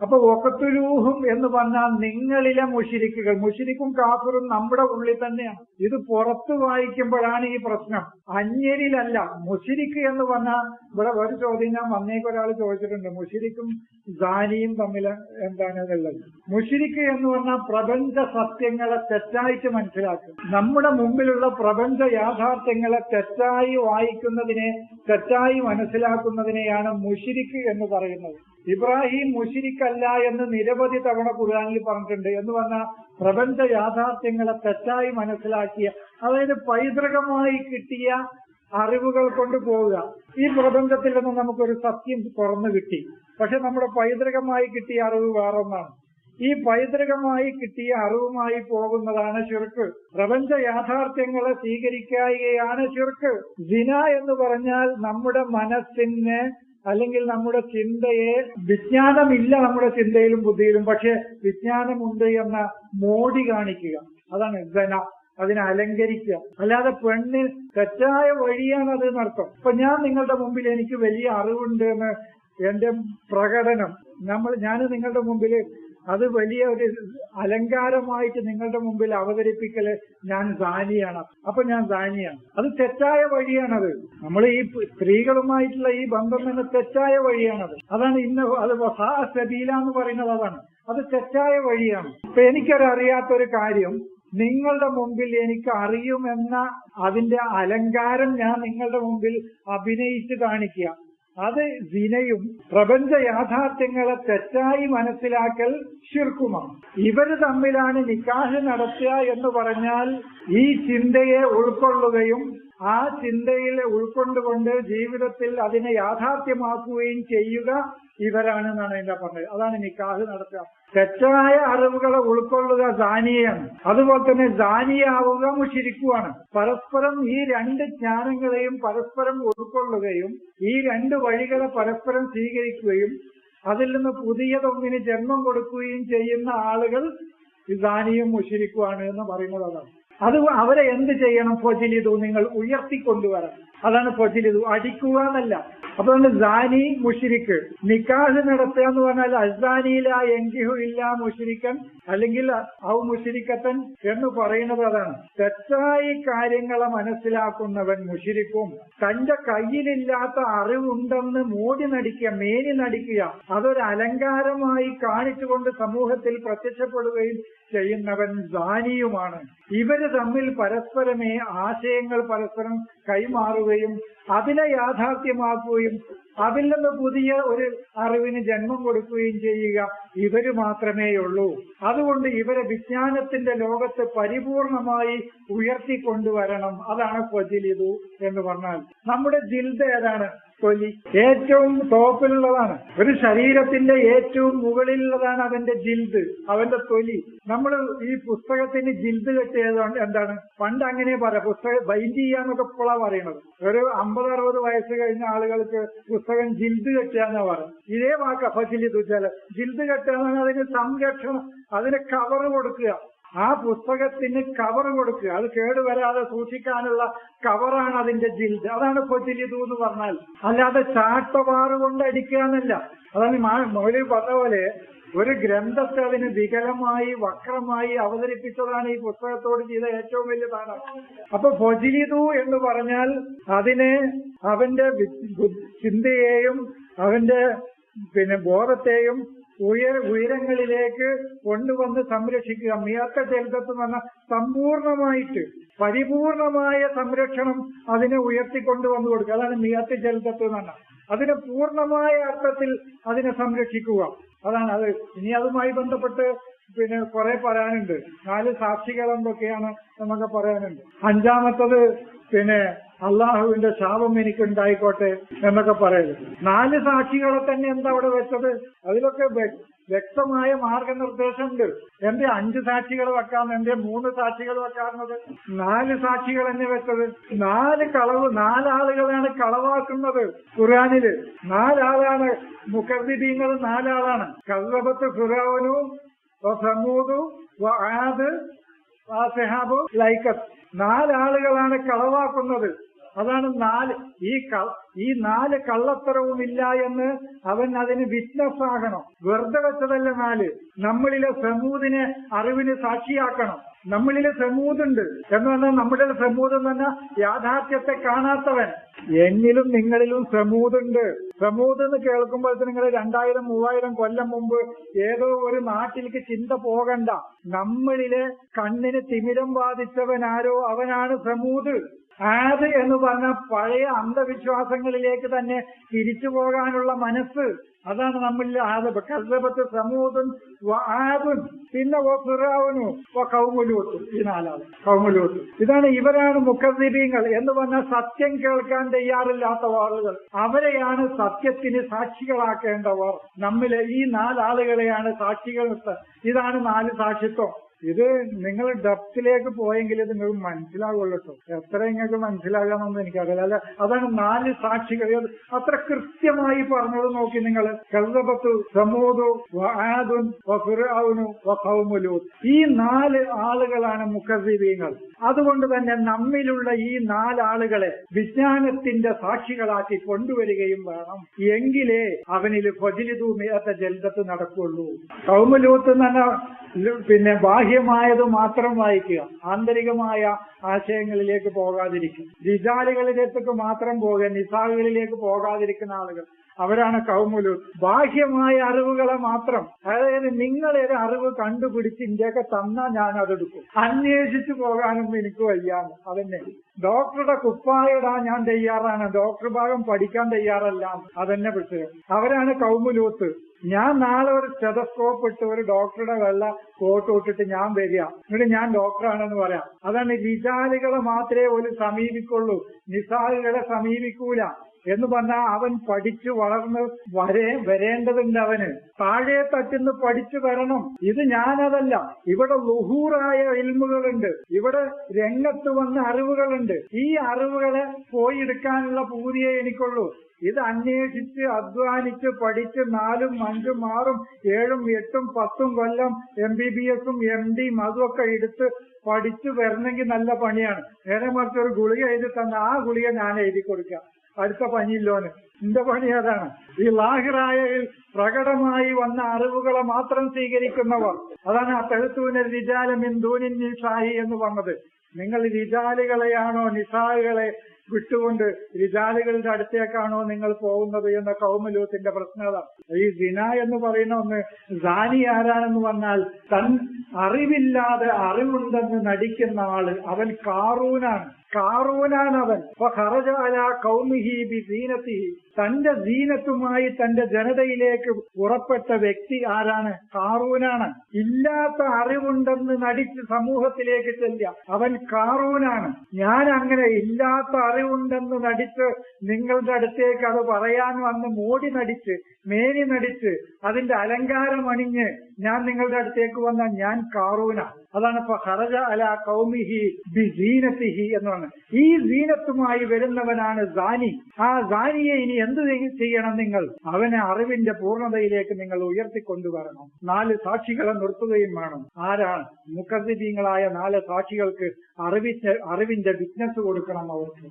അപ്പൊ വഖ്തുലൂഹും എന്ന് പറഞ്ഞാൽ നിങ്ങളിലെ മുശ്രിക്കുകൾ, മുശ്രിക്കും കാഫിറും നമ്മുടെ ഉള്ളിൽ തന്നെയാണ്. ഇത് പുറത്ത് വായിക്കുമ്പോഴാണ് ഈ പ്രശ്നം, അന്യരിലല്ല. മുശ്രിക്ക് എന്ന് പറഞ്ഞാൽ ഇവിടെ ഒരു ചോദ്യം ഞാൻ വന്നേക്കൊരാൾ ചോദിച്ചിട്ടുണ്ട്, മുശ്രിക്കും സാനിയും തമ്മിൽ എന്താണ് എന്നുള്ളത്. മുശ്രിക്ക് എന്ന് പറഞ്ഞാൽ പ്രപഞ്ച സത്യങ്ങളെ തെറ്റായിട്ട് മനസ്സിലാക്കും. നമ്മുടെ മുമ്പിലുള്ള പ്രപഞ്ച യാഥാർത്ഥ്യങ്ങളെ തെറ്റായി വായിക്കുന്നതിനെ, തെറ്റായി മനസ്സിലാക്കുന്നതിനെയാണ് മുശ്രിക്ക് എന്ന് പറയുന്നത്. ഇബ്രാഹിം മുശ്രിക്കല്ല എന്ന് നിരവധി തവണ ഖുർആനിൽ പറഞ്ഞിട്ടുണ്ട്. എന്ന് പറഞ്ഞാൽ പ്രപഞ്ച യാഥാർത്ഥ്യങ്ങളെ തെറ്റായി മനസ്സിലാക്കിയ, അതായത് പൈതൃകമായി കിട്ടിയ അറിവുകൾ കൊണ്ട് പോവുക. ഈ പ്രപഞ്ചത്തിൽ നിന്ന് നമുക്കൊരു സത്യം തുറന്നു കിട്ടി, പക്ഷെ നമ്മുടെ പൈതൃകമായി കിട്ടിയ അറിവ് വേറൊന്നാണ്. ഈ പൈതൃകമായി കിട്ടിയ അറിവുമായി പോകുന്നതാണ് ശിർക്ക്. പ്രപഞ്ച യാഥാർത്ഥ്യങ്ങളെ സ്വീകരിക്കുകയാണ് ശിർക്ക്. സിന എന്ന് പറഞ്ഞാൽ നമ്മുടെ മനസ്സിന് അല്ലെങ്കിൽ നമ്മുടെ ചിന്തയെ, വിജ്ഞാനമില്ല നമ്മുടെ ചിന്തയിലും ബുദ്ധിയിലും, പക്ഷെ വിജ്ഞാനമുണ്ട് എന്ന മോടി കാണിക്കുക, അതാണ് സിന. അതിനെ അലങ്കരിക്കുക. അല്ലാതെ പെണ്ണ് തെറ്റായ വഴിയാണ് അത് എന്നർത്ഥം. ഇപ്പൊ ഞാൻ നിങ്ങളുടെ മുമ്പിൽ എനിക്ക് വലിയ അറിവുണ്ട് എന്ന് എന്റെ പ്രകടനം, ഞാൻ നിങ്ങളുടെ മുമ്പിൽ അത് വലിയ ഒരു അലങ്കാരമായിട്ട് നിങ്ങളുടെ മുമ്പിൽ അവതരിപ്പിക്കല് ഞാൻ സാനിയാണ്. അപ്പൊ ഞാൻ സാനിയാണ്. അത് തെറ്റായ വഴിയാണത്. നമ്മൾ ഈ സ്ത്രീകളുമായിട്ടുള്ള ഈ ബന്ധം തന്നെ തെറ്റായ വഴിയാണത്. അതാണ് അത് സബീല എന്ന് പറയുന്നത്. അതാണ്, അത് തെറ്റായ വഴിയാണ്. ഇപ്പൊ എനിക്കൊരറിയാത്തൊരു കാര്യം നിങ്ങളുടെ മുമ്പിൽ എനിക്ക് അറിയുമെന്ന അതിന്റെ അലങ്കാരം ഞാൻ നിങ്ങളുടെ മുമ്പിൽ അഭിനയിച്ച് കാണിക്കുക, അത് സിനയും പ്രപഞ്ച യാഥാർത്ഥ്യങ്ങളെ തെറ്റായി മനസ്സിലാക്കൽ ശിർക്കുമാണ്. ഇവര് തമ്മിലാണ് നിക്കാഹ് നടത്തുക എന്ന് പറഞ്ഞാൽ ഈ ചിന്തയെ ഉൾക്കൊള്ളുകയും ആ ചിന്തയിൽ ഉൾക്കൊണ്ടുകൊണ്ട് ജീവിതത്തിൽ അതിനെ യാഥാർത്ഥ്യമാക്കുകയും ചെയ്യുക ഇവരാണെന്നാണ് എന്റെ പറഞ്ഞത്. അതാണ് നിക്കാഹ് നടത്തുക. തെറ്റായ അറിവുകളെ ഉൾക്കൊള്ളുക സാനിയാണ്. അതുപോലെ തന്നെ സാനിയാവുക മുശ്രിക്കുമാണ്. പരസ്പരം ഈ രണ്ട് ജ്ഞാനങ്ങളെയും പരസ്പരം ഉൾക്കൊള്ളുകയും ഈ രണ്ട് വഴികളെ പരസ്പരം സ്വീകരിക്കുകയും അതിൽ നിന്ന് പുതിയതൊന്നിന് ജന്മം കൊടുക്കുകയും ചെയ്യുന്ന ആളുകൾ സാനിയും മുശ്രിക്കുമാണ് എന്ന് പറയുന്നത്. അതാണ്. അത് അവരെ എന്ത് ചെയ്യണം? ഫജിലിദു, നിങ്ങൾ ഉയർത്തിക്കൊണ്ടുവരണം. അതാണ് ഫജിലിദു, അടിക്കുക എന്നല്ല. അപ്പൊ സാനി മുശ്രിക്ക്. നിക്കാഹ് നടത്തുക എന്ന് പറഞ്ഞാൽ അസാനിയില എങ്കിഹു ഇല്ല മുശ്രിക്കൻ അല്ലെങ്കിൽ ഔ മുശ്രിക്കത്തൻ എന്ന് പറയുന്നത് അതാണ്. തെറ്റായി കാര്യങ്ങളെ മനസ്സിലാക്കുന്നവൻ മുശ്രിക്കും. തന്റെ കയ്യിലില്ലാത്ത അറിവുണ്ടെന്ന് മോടി നടിക്കുക, മേനി നടിക്കുക, അതൊരു അലങ്കാരമായി കാണിച്ചുകൊണ്ട് സമൂഹത്തിൽ പ്രത്യക്ഷപ്പെടുകയും ചെയ്യുന്നവൻ സാനിയുമാണ്. ഇവര് തമ്മിൽ പരസ്പരമേ ആശയങ്ങൾ പരസ്പരം കൈമാറുകയും അതിനെ യാഥാർത്ഥ്യമാക്കുകയും അതിൽ നിന്ന് പുതിയ ഒരു അറിവിന് ജന്മം കൊടുക്കുകയും ചെയ്യുക ഇവര് മാത്രമേയുള്ളൂ. അതുകൊണ്ട് ഇവരെ വിജ്ഞാനത്തിന്റെ ലോകത്ത് പരിപൂർണമായി ഉയർത്തിക്കൊണ്ടുവരണം. അതാണ് ഫജിലിദു എന്ന് പറഞ്ഞാൽ. നമ്മുടെ ജിൽദ് ഏതാണ്? തൊലി. ഏറ്റവും ടോപ്പിലുള്ളതാണ്. ഒരു ശരീരത്തിന്റെ ഏറ്റവും മുകളിലുള്ളതാണ് അവന്റെ ജിൽദ്, അവന്റെ തൊലി. നമ്മൾ ഈ പുസ്തകത്തിന് ജിൽദ് കെട്ടിയത് എന്താണ്? പണ്ട് അങ്ങനെ പറയാം, പുസ്തകം ബൈൻഡ് ചെയ്യാന്നൊക്കെ ഇപ്പോഴാണ് പറയുന്നത്. ഒരു 50-60 വയസ്സ് കഴിഞ്ഞ ആളുകൾക്ക് പുസ്തകം ജിൽദ് കെട്ടുകയെന്നാ പറയും. ഇതേ വാക്ക ഫജിലിദു. ജിൽദ് കെട്ടുക, അതിന് സംരക്ഷണം, അതിന് കവർ കൊടുക്കുക. ആ പുസ്തകത്തിന് കവർ കൊടുക്കുക, അത് കേടുവരാതെ സൂക്ഷിക്കാനുള്ള കവറാണ് അതിന്റെ ജിൽദ്. അതാണ് ഫജിലിദു എന്ന് പറഞ്ഞാൽ. അല്ലാതെ ചാട്ടവാറ് കൊണ്ട് അടിക്കുക എന്നല്ല. അതാണ് മൗലവി പറഞ്ഞ പോലെ ഒരു ഗ്രന്ഥത്തെ അതിന് വികലമായി വക്രമായി അവതരിപ്പിച്ചതാണ് ഈ പുസ്തകത്തോട് ചെയ്ത ഏറ്റവും വലിയ താരം. അപ്പൊ ഫജിലിദു എന്ന് പറഞ്ഞാൽ അതിനെ അവന്റെ ചിന്തയെയും അവന്റെ ബോധത്തെയും ഉയരങ്ങളിലേക്ക് കൊണ്ടുവന്ന് സംരക്ഷിക്കുക. മിയത്ത ജൽദത്ത് എന്ന് പറഞ്ഞാൽ സമ്പൂർണമായിട്ട് പരിപൂർണമായ സംരക്ഷണം അതിനെ ഉയർത്തിക്കൊണ്ടുവന്നു കൊടുക്കുക. അതാണ് മിയത്ത ജൽദത്ത് എന്ന് പറഞ്ഞാൽ. അതിനെ പൂർണമായ അർത്ഥത്തിൽ അതിനെ സംരക്ഷിക്കുക. അതാണ് അത്. ഇനി അതുമായി ബന്ധപ്പെട്ട് കുറെ പറയാനുണ്ട്. 4 സാക്ഷികൾ എന്തൊക്കെയാണ് എന്നൊക്കെ പറയാനുണ്ട്. 5-മത്തത് അള്ളാഹുവിന്റെ ശാപം എനിക്കുണ്ടായിക്കോട്ടെ എന്നൊക്കെ പറയുന്നത്. 4 സാക്ഷികളെ തന്നെ എന്താ അവിടെ വെച്ചത്? അതിലൊക്കെ വ്യക്തമായ മാർഗനിർദ്ദേശമുണ്ട്. എന്റെ 5 സാക്ഷികൾ വെക്കാം, എന്റെ 3 സാക്ഷികൾ വെക്കാറുള്ളത്. 4 സാക്ഷികൾ തന്നെ വെച്ചത്. 4 ആളുകളാണ് കളവാക്കുന്നത് ഖുർആനില്. 4 ആളാണ് മുകദ്ദിബീങ്ങൾ. 4 ആളാണ്. കസ്സബത്ത് ഫിറഔനു വസമൂദു വആദ് വഅസ്ഹാബു ലൈക്കത്ത്. 4 ആളുകളാണ് കളവാക്കുന്നത്. അതാണ് ഈ 4 കള്ളത്തരവുമില്ല എന്ന് അവൻ അതിന് വിറ്റ്നസ് ആകണം. വെറുതെ വെച്ചതല്ല 4. നമ്മളിലെ സമൂദിനെ അറിവിന് സാക്ഷിയാക്കണം. നമ്മളിലെ സമൂദുണ്ട് എന്ന് പറഞ്ഞാൽ നമ്മുടെ സമൂദ് എന്ന് പറഞ്ഞാൽ യാഥാർത്ഥ്യത്തെ കാണാത്തവൻ. എന്നിലും നിങ്ങളിലും സമൂദുണ്ട്. സമൂദ് എന്ന് കേൾക്കുമ്പോൾ നിങ്ങൾ 2000-3000 കൊല്ലം മുമ്പ് ഏതോ ഒരു നാട്ടിലേക്ക് ചിന്ത പോകണ്ട. നമ്മളിലെ കണ്ണിന് തിമിരം ബാധിച്ചവനാരോ അവനാണ് സമൂദ്. ആദ് എന്ന് പറഞ്ഞ പഴയ അന്ധവിശ്വാസങ്ങളിലേക്ക് തന്നെ തിരിച്ചു പോകാനുള്ള മനസ്സ്, അതാണ് നമ്മളിൽ ആദ്. കസ്സബത്ത് സമൂദുൻ ആദുൻ, പിന്നെ ഫിർഔനു ഖൗമുലൂത്ത്. ഈ 4 ആള് ഖൗമുലൂത്ത്. ഇവരാണ് മുക്കദ്ദിബീങ്ങൾ എന്ന് പറഞ്ഞാൽ സത്യം കേൾക്കാൻ തയ്യാറില്ലാത്ത ആളുകൾ. അവരെയാണ് സത്യത്തിന് സാക്ഷികളാക്കേണ്ടവർ. നമ്മിലെ ഈ 4 ആളുകളെയാണ് സാക്ഷികൾ. ഇതാണ് 4 സാക്ഷിത്വം. ഇത് നിങ്ങൾ ഡെപ്തിലേക്ക് പോയെങ്കിൽ ഇത് നിങ്ങൾക്ക് മനസ്സിലാവുള്ളൂ കേട്ടോ. എത്ര നിങ്ങൾക്ക് മനസ്സിലാകാമെന്ന് എനിക്കറിയില്ല. അല്ല, അതാണ് 4 സാക്ഷികൾ. അത്ര കൃത്യമായി പറഞ്ഞത് നോക്കി നിങ്ങൾ. കസ്സബത്തു സമൂദു വആദുൻ വഫിർഔനു വഖൗമുലൂത്ത്. ഈ 4 ആളുകളാണ് മുക്കദ്ദിബീങ്ങൾ. അതുകൊണ്ട് തന്നെ നമ്മിലുള്ള ഈ 4 ആളുകളെ വിജ്ഞാനത്തിന്റെ സാക്ഷികളാക്കി കൊണ്ടുവരികയും വേണം. എങ്കിലേ അവനിൽ ഫജ്ലിദു മിഅത ജൽദത്ത് നടക്കുള്ളൂ. ഖൗമുലൂത്ത് എന്ന് പറഞ്ഞാൽ പിന്നെ ബാഹ്യമായത് മാത്രം വായിക്കുക, ആന്തരികമായ ആശയങ്ങളിലേക്ക് പോകാതിരിക്കും. റിജാലുകളിലേക്ക് മാത്രം പോകുക, നിസാകളിലേക്ക് പോകാതിരിക്കുന്ന ആളുകൾ, അവരാണ് ഖൗമുലൂത്ത്. ബാഹ്യമായ അറിവുകളെ മാത്രം, അതായത് നിങ്ങളൊരു അറിവ് കണ്ടുപിടിച്ച് ഇന്ത്യയൊക്കെ തന്നാൽ ഞാൻ അതെടുക്കും. അന്വേഷിച്ചു പോകാനൊന്നും എനിക്ക് വയ്യാന്ന്. അതന്നെ. ഡോക്ടറുടെ കുപ്പായിടാൻ ഞാൻ തയ്യാറാണ്, ഡോക്ടർ ഭാഗം പഠിക്കാൻ തയ്യാറല്ല. അതെന്നെ വിഷയം. അവരാണ് ഖൗമുലൂത്ത്. ഞാൻ നാളെ ഒരു സ്റ്റെതസ്കോപ്പ് ഇട്ട് ഒരു ഡോക്ടറുടെ വെള്ള കോട്ട് ഇട്ടിട്ട് ഞാൻ വരിക, എന്നിട്ട് ഞാൻ ഡോക്ടറാണെന്ന് പറയാം. അതാണ് റിജാലുകളെ മാത്രമേ ഒരു സമീപിക്കുള്ളൂ, നിസാലുകളെ സമീപിക്കൂല. എന്ന് പറഞ്ഞാൽ അവൻ പഠിച്ചു വളർന്ന് വരേണ്ടതുണ്ട്. അവന് താഴെ തട്ടുന്ന് പഠിച്ചു വരണം. ഇത് ഞാനതല്ല. ഇവിടെ ലുഹൂറായ ഇൽമുകളുണ്ട്, ഇവിടെ രംഗത്ത് വന്ന അറിവുകളുണ്ട്. ഈ അറിവുകളെ പോയി എടുക്കാനുള്ള പൂതിയേ എനിക്കുള്ളൂ. ഇത് അന്വേഷിച്ച് അധ്വാനിച്ച് പഠിച്ച് 4ഉം 5ഉം 6ഉം 7ഉം 8ഉം 10ഉം കൊല്ലം MBBS-ഉം MD-യും അതുമൊക്കെ എടുത്ത് പഠിച്ചു വരണമെങ്കിൽ നല്ല പണിയാണ്. നേരെ മറിച്ച് ഒരു ഗുളിക എഴുതി തന്ന ആ ഗുളിക ഞാൻ എഴുതി കൊടുക്കാം, അടുത്ത പനിയില്ലോന്. എന്റെ പണി അതാണ്. ഈ ലാഹിറായ പ്രകടമായി വന്ന അറിവുകളെ മാത്രം സ്വീകരിക്കുന്നവർ, അതാണ് ആ തെഴുത്തൂന റിജാല മിൻ ദൂനിൻ നിസാഹി എന്ന് പറഞ്ഞത്. നിങ്ങൾ റിജാലുകളെയാണോ നിസാഹുകളെ വിട്ടുകൊണ്ട് റിജാലുകളുടെ അടുത്തേക്കാണോ നിങ്ങൾ പോകുന്നത് എന്ന ഖൗമുലൂത്തിന്റെ പ്രശ്നത. ഈ സിന എന്ന് പറയുന്ന ഒന്ന്, സാനി ആരാണെന്ന് പറഞ്ഞാൽ അറിവില്ലാതെ അറിവുണ്ടെന്ന് നടിക്കുന്ന ആള്, അവൻ കാറൂനാണ് അവൻ. ഖറജ അലാ ഖൗമിഹി ബിസീനതിഹി, തന്റെ സീനത്തുമായി തന്റെ ജനതയിലേക്ക് പുറപ്പെട്ട വ്യക്തി ആരാണ്? കാറൂനാണ്. ഇല്ലാത്ത അറിവുണ്ടെന്ന് നടിച്ച് സമൂഹത്തിലേക്ക് ചെല്ലുക, അവൻ കാറൂനാണ്. ഞാൻ അങ്ങനെ ഇല്ലാത്ത അറിവുണ്ടെന്ന് നടിച്ച് നിങ്ങളുടെ അടുത്തേക്ക് അത് പറയാൻ വന്ന് മോടി നടിച്ച് മേനി നടിച്ച് അതിന്റെ അലങ്കാരം അണിഞ്ഞ് ഞാൻ നിങ്ങളുടെ അടുത്തേക്ക് വന്ന ഞാൻ കാറൂനാണ്. അതാണ് ഖറജ അലാ ഖൗമിഹി ബിസീനതിഹി എന്ന് പറഞ്ഞത്. ഈ സീനത്തുമായി വരുന്നവനാണ് സാനി. ആ സാനിയെ ഇനി എന്ത് ചെയ്യണം നിങ്ങൾ? അവനെ അറിവിന്റെ പൂർണ്ണതയിലേക്ക് നിങ്ങൾ ഉയർത്തിക്കൊണ്ടുവരണം. 4 സാക്ഷികളെ നിർത്തുകയും വേണം. ആരാണ്? മുഖദ്ദിബീങ്ങളായ 4 സാക്ഷികൾക്ക് അറിവിന്റെ വിറ്റ്നസ് കൊടുക്കണം അവർക്ക്.